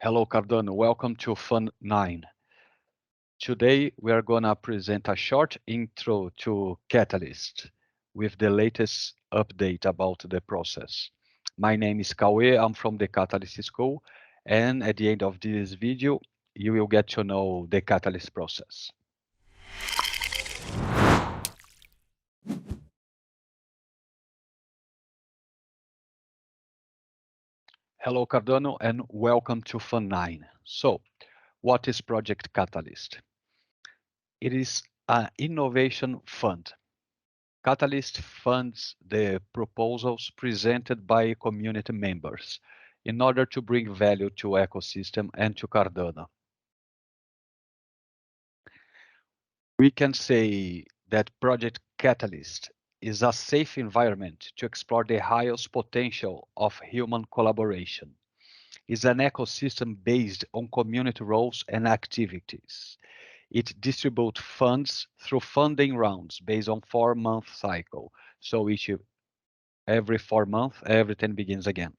Hello, Cardano. Welcome to Fund 9. Today, we are going to present a short intro to Catalyst with the latest update about the process. My name is Cauê. I'm from the Catalyst School. And at the end of this video, you will get to know the Catalyst process. Hello, Cardano, and welcome to Fund 9. So, what is Project Catalyst? It is an innovation fund. Catalyst funds the proposals presented by community members in order to bring value to ecosystem and to Cardano. We can say that Project Catalyst is a safe environment to explore the highest potential of human collaboration. It's an ecosystem based on community roles and activities. It distributes funds through funding rounds based on 4-month cycle. So every 4 months, everything begins again.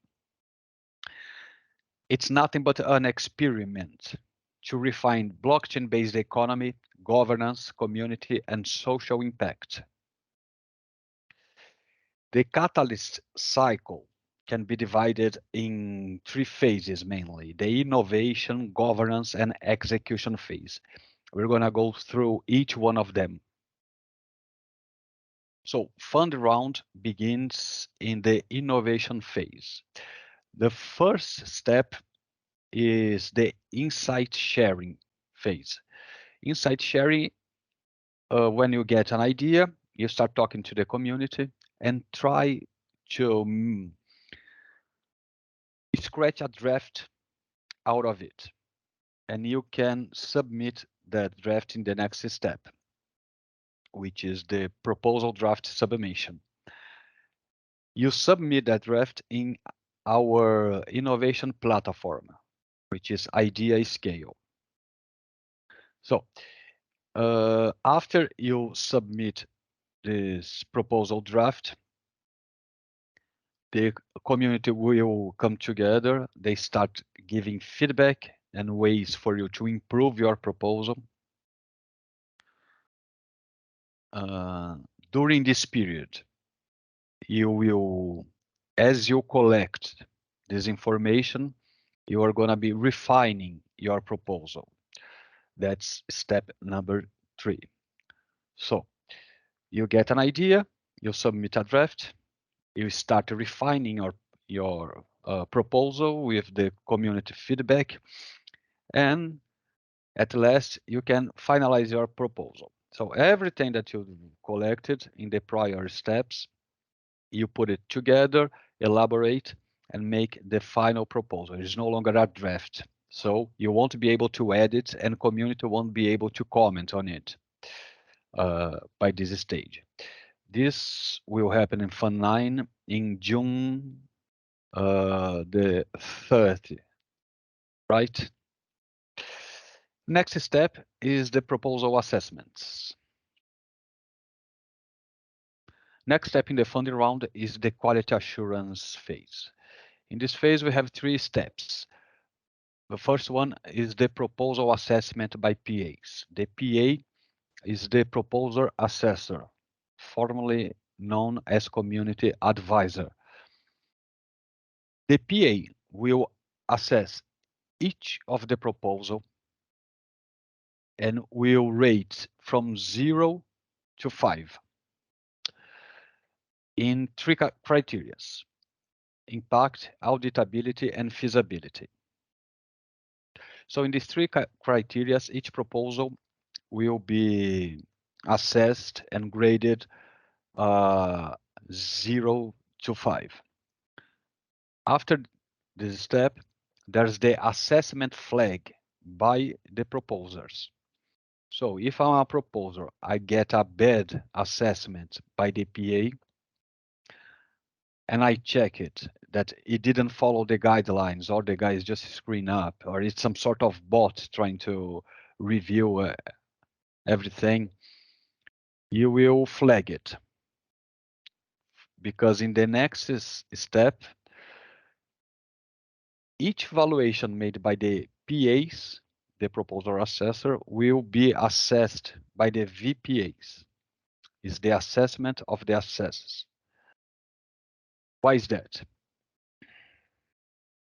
It's nothing but an experiment to refine blockchain-based economy, governance, community, and social impact. The catalyst cycle can be divided in 3 phases mainly: the innovation, governance, and execution phase. We're going to go through each one of them. So fund round begins in the innovation phase. The first step is the insight sharing phase. Insight sharing, when you get an idea, you start talking to the community and try to scratch a draft out of it. And you can submit that draft in the next step, which is the proposal draft submission. You submit that draft in our innovation platform, which is Idea Scale. So after you submit this proposal draft, the community will come together. They start giving feedback and ways for you to improve your proposal. During this period, you will, as you collect this information, you are going to be refining your proposal. That's step number 3. So you get an idea, you submit a draft, you start refining your proposal with the community feedback, and at last you can finalize your proposal. So everything that you collected in the prior steps, you put it together, elaborate, and make the final proposal. It is no longer a draft. So you won't be able to edit, and community won't be able to comment on it by this stage. This will happen in Fund 9 in June the 30th, right? Next step is the proposal assessments. Next step in the funding round is the quality assurance phase. In this phase, we have 3 steps. The first one is the proposal assessment by PAs. The PA is the proposal assessor, formerly known as community advisor. The PA will assess each of the proposal and will rate from 0 to 5 in 3 criteria: impact, auditability, and feasibility. So in these 3 criteria, each proposal will be assessed and graded 0 to 5. After this step, there's the assessment flag by the proposers. So if I'm a proposer, I get a bad assessment by the PA, and I check it that it didn't follow the guidelines, or the guy is just screwing up, or it's some sort of bot trying to review everything, you will flag it. Because in the next step, Each valuation made by the PAs, the proposal assessor, will be assessed by the vPAs. Is the assessment of the assessors. Why is that?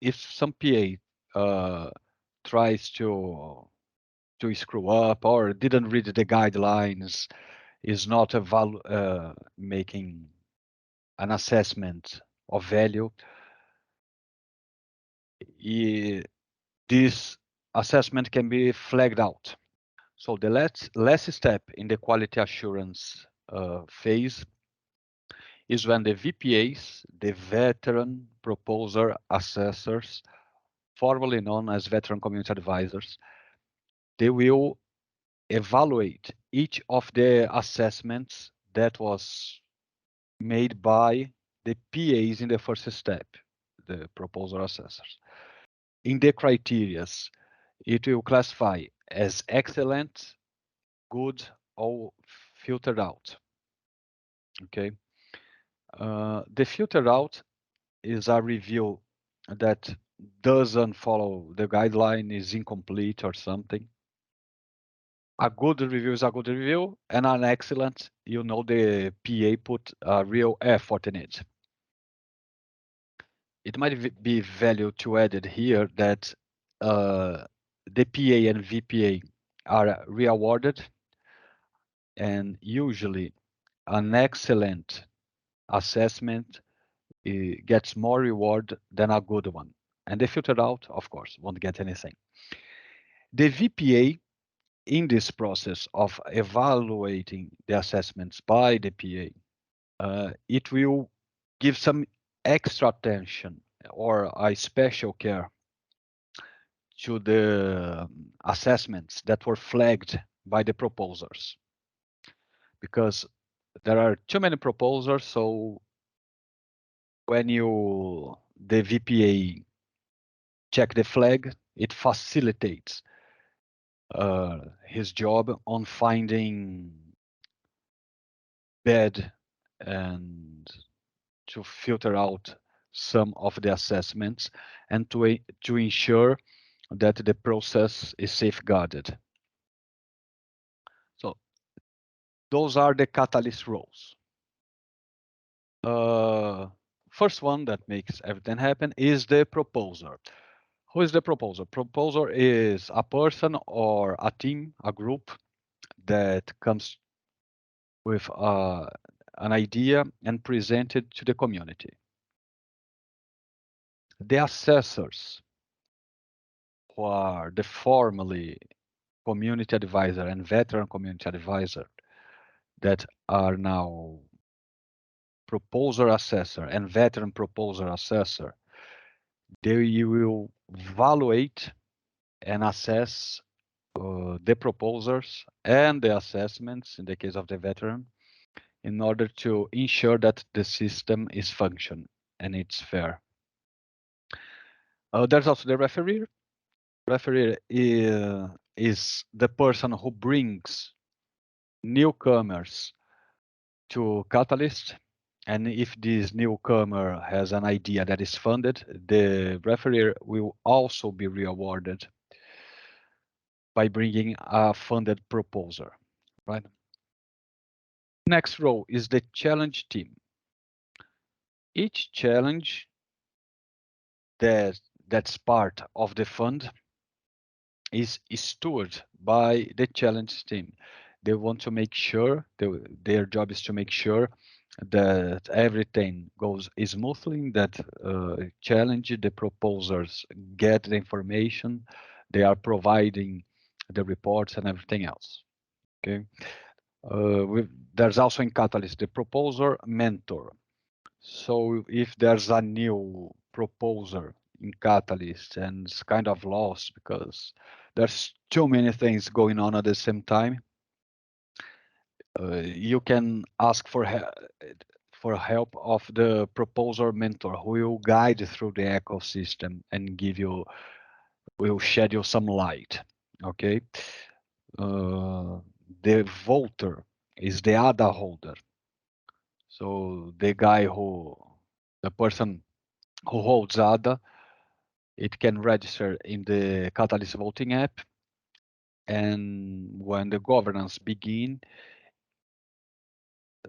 If some PA tries to screw up or didn't read the guidelines, is not making an assessment of value, this assessment can be flagged out. So the last step in the quality assurance phase is when the vPAs, the veteran proposer assessors, formerly known as veteran community advisors, they will evaluate each of the assessments that was made by the PAs in the first step, the proposer assessors. In the criterias, it will classify as excellent, good, or filtered out. Okay. The filtered out is a review that doesn't follow the guideline, is incomplete or something. A good review is a good review, and an excellent, the PA put a real effort in it. It might be value to add here that the PA and VPA are rewarded, and usually an excellent assessment gets more reward than a good one. And the filtered out, of course, won't get anything. The VPA in this process of evaluating the assessments by the PA, it will give some extra attention or a special care to the assessments that were flagged by the proposers, because there are too many proposers. So when the VPA check the flag, it facilitates his job on finding bad and to filter out some of the assessments and to ensure that the process is safeguarded. So those are the catalyst roles. First one that makes everything happen is the proposer. Who is the proposer? Proposer is a person or a team, a group that comes with an idea and present it to the community. The assessors, who are the formerly community advisor and veteran community advisor, that are now proposer assessor and veteran proposer assessor, they will evaluate and assess the proposers and the assessments in the case of the veteran, in order to ensure that the system is function and it's fair. There's also the referee. Referee is the person who brings newcomers to Catalyst, and if this newcomer has an idea that is funded, the referee will also be rewarded by bringing a funded proposer, right? Next row is the challenge team. Each challenge that's part of the fund is stewarded by the challenge team. They want to make sure, their job is to make sure that everything goes smoothly, that challenge, the proposers get the information, they are providing the reports and everything else. Okay. There's also in Catalyst the proposer mentor. So if there's a new proposer in Catalyst and it's kind of lost because there's too many things going on at the same time, you can ask for help of the proposer mentor, who will guide you through the ecosystem and will shed you some light. Okay. The voter is the ADA holder. So the person who holds ADA it can register in the Catalyst voting app, and when the governance begin,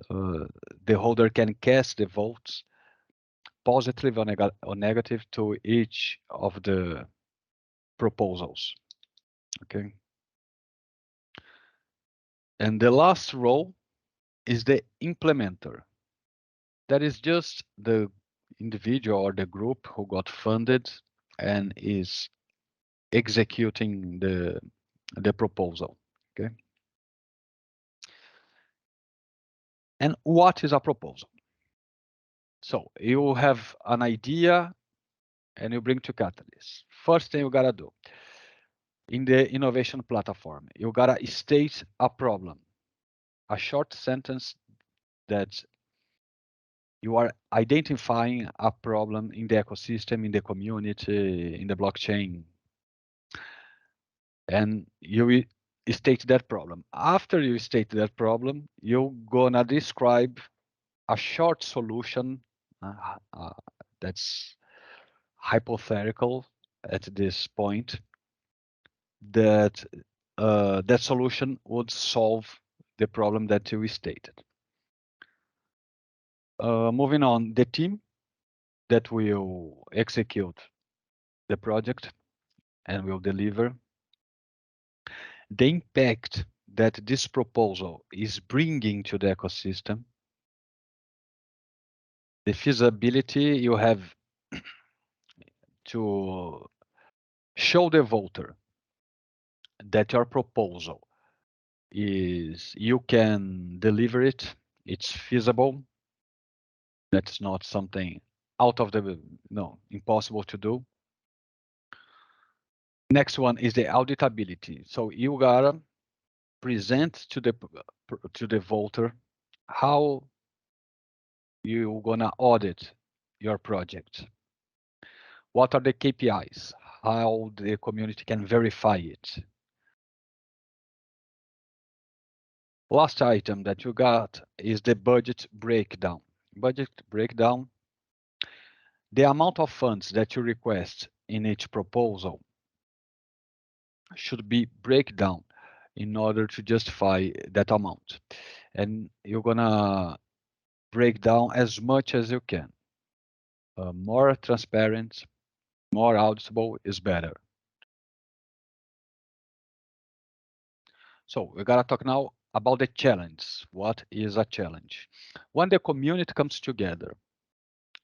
the holder can cast the votes positive or negative to each of the proposals. Okay. And the last role is the implementer. That is just the individual or the group who got funded and is executing the proposal. Okay. And what is a proposal? So you have an idea and you bring to Catalyst. First thing you gotta do in the innovation platform, you gotta state a problem, a short sentence that you are identifying a problem in the ecosystem, in the community, in the blockchain, and you state that problem. After you state that problem, you're gonna describe a short solution that's hypothetical at this point, that that solution would solve the problem that you stated. Moving on, the team that will execute the project and will deliver, the impact that this proposal is bringing to the ecosystem, the feasibility you have to show the voter that your proposal is, you can deliver it, it's feasible, that's not something out of the, no, impossible to do. Next one is the auditability. So you gotta present to the voter how you gonna audit your project. What are the KPIs? How the community can verify it? Last item that you got is the budget breakdown. Budget breakdown, the amount of funds that you request in each proposal should be breakdown in order to justify that amount. And you're gonna break down as much as you can. More transparent, more auditable is better. So we gotta talk now about the challenge. What is a challenge? When the community comes together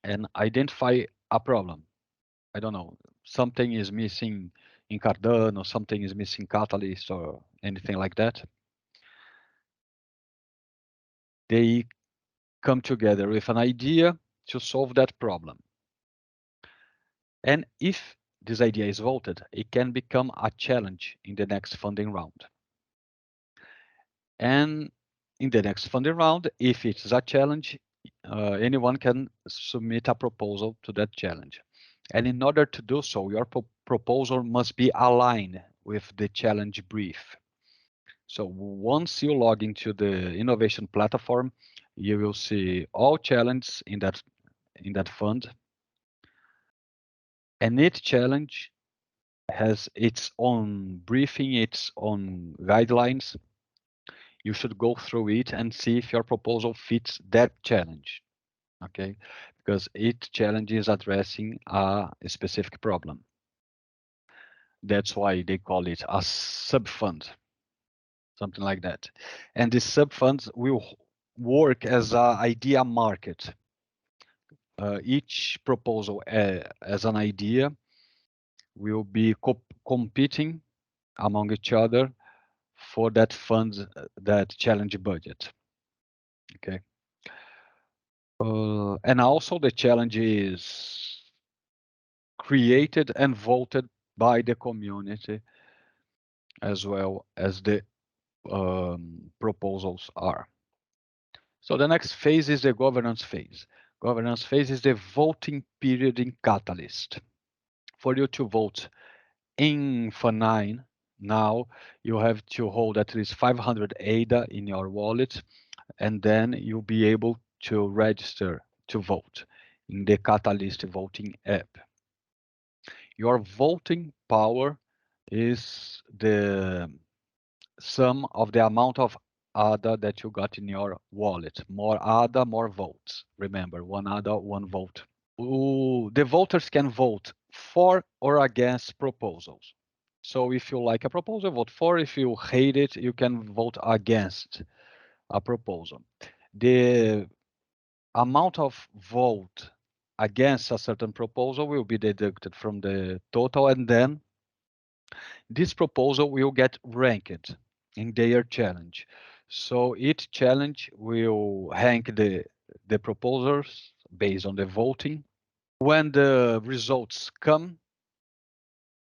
and identify a problem, I don't know, something is missing in Cardano, something is missing Catalyst or anything like that, they come together with an idea to solve that problem. And if this idea is voted, it can become a challenge in the next funding round. And in the next funding round, if it is a challenge, anyone can submit a proposal to that challenge. And in order to do so, your proposal must be aligned with the challenge brief. So once you log into the innovation platform, you will see all challenges in that fund. And each challenge has its own briefing, its own guidelines. You should go through it and see if your proposal fits that challenge, okay? Because each challenge is addressing a specific problem. That's why they call it a sub-fund, something like that. And the sub-funds will work as an idea market. Each proposal as an idea will be competing among each other for that fund, that challenge budget. Okay. And also the challenge is created and voted by the community as well as the proposals are. So the next phase is the governance phase. Governance phase is the voting period in Catalyst. For you to vote in F9, now you have to hold at least 500 ADA in your wallet, and then you'll be able to register to vote in the Catalyst voting app. Your voting power is the sum of the amount of ADA that you got in your wallet. More ADA, more votes. Remember, one ADA, one vote. The voters can vote for or against proposals. So if you like a proposal, vote for. If you hate it, you can vote against a proposal. The amount of vote against a certain proposal will be deducted from the total, and then this proposal will get ranked in their challenge. So each challenge will rank the proposals based on the voting. When the results come,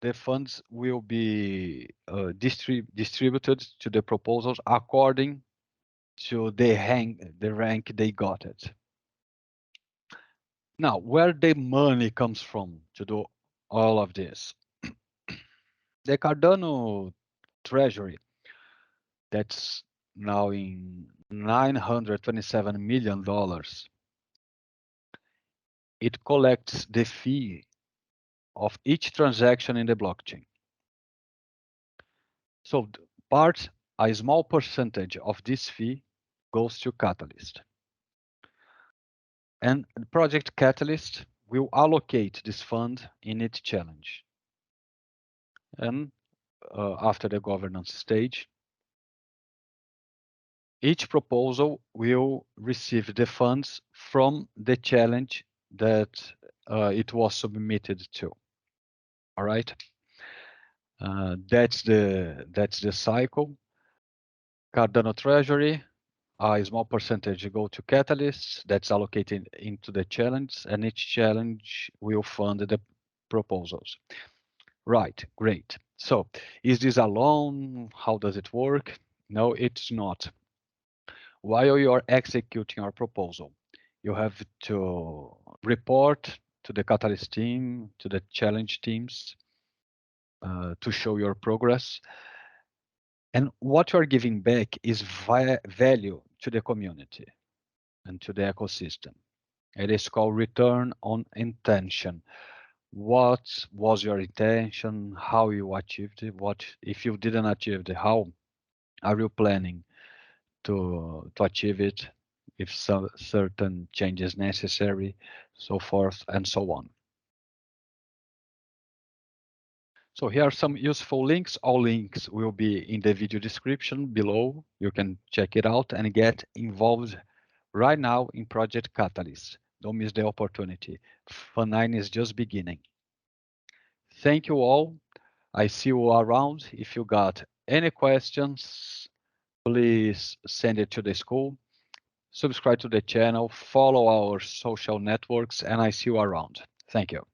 the funds will be distributed to the proposals according to the rank they got it. Now, where the money comes from to do all of this? The Cardano Treasury, that's now in $927 million, it collects the fee of each transaction in the blockchain. So a small percentage of this fee goes to Catalyst. And Project Catalyst will allocate this fund in its challenge. And after the governance stage, each proposal will receive the funds from the challenge that it was submitted to. All right. That's the cycle. Cardano Treasury, a small percentage go to Catalyst that's allocated into the challenge, and each challenge will fund the proposals. Right, great. So is this alone? How does it work? No, it's not. While you are executing your proposal, you have to report to the Catalyst team, to the challenge teams, to show your progress. And what you're giving back is value to the community and to the ecosystem. It is called return on intention. What was your intention? How you achieved it? What if you didn't achieve it? How are you planning to achieve it? If some certain changes necessary, so forth and so on. So here are some useful links. All links will be in the video description below. You can check it out and get involved right now in Project Catalyst. Don't miss the opportunity. Fun9 is just beginning. Thank you all. I see you around. If you got any questions, please send it to the school. Subscribe to the channel, follow our social networks, and I see you around. Thank you.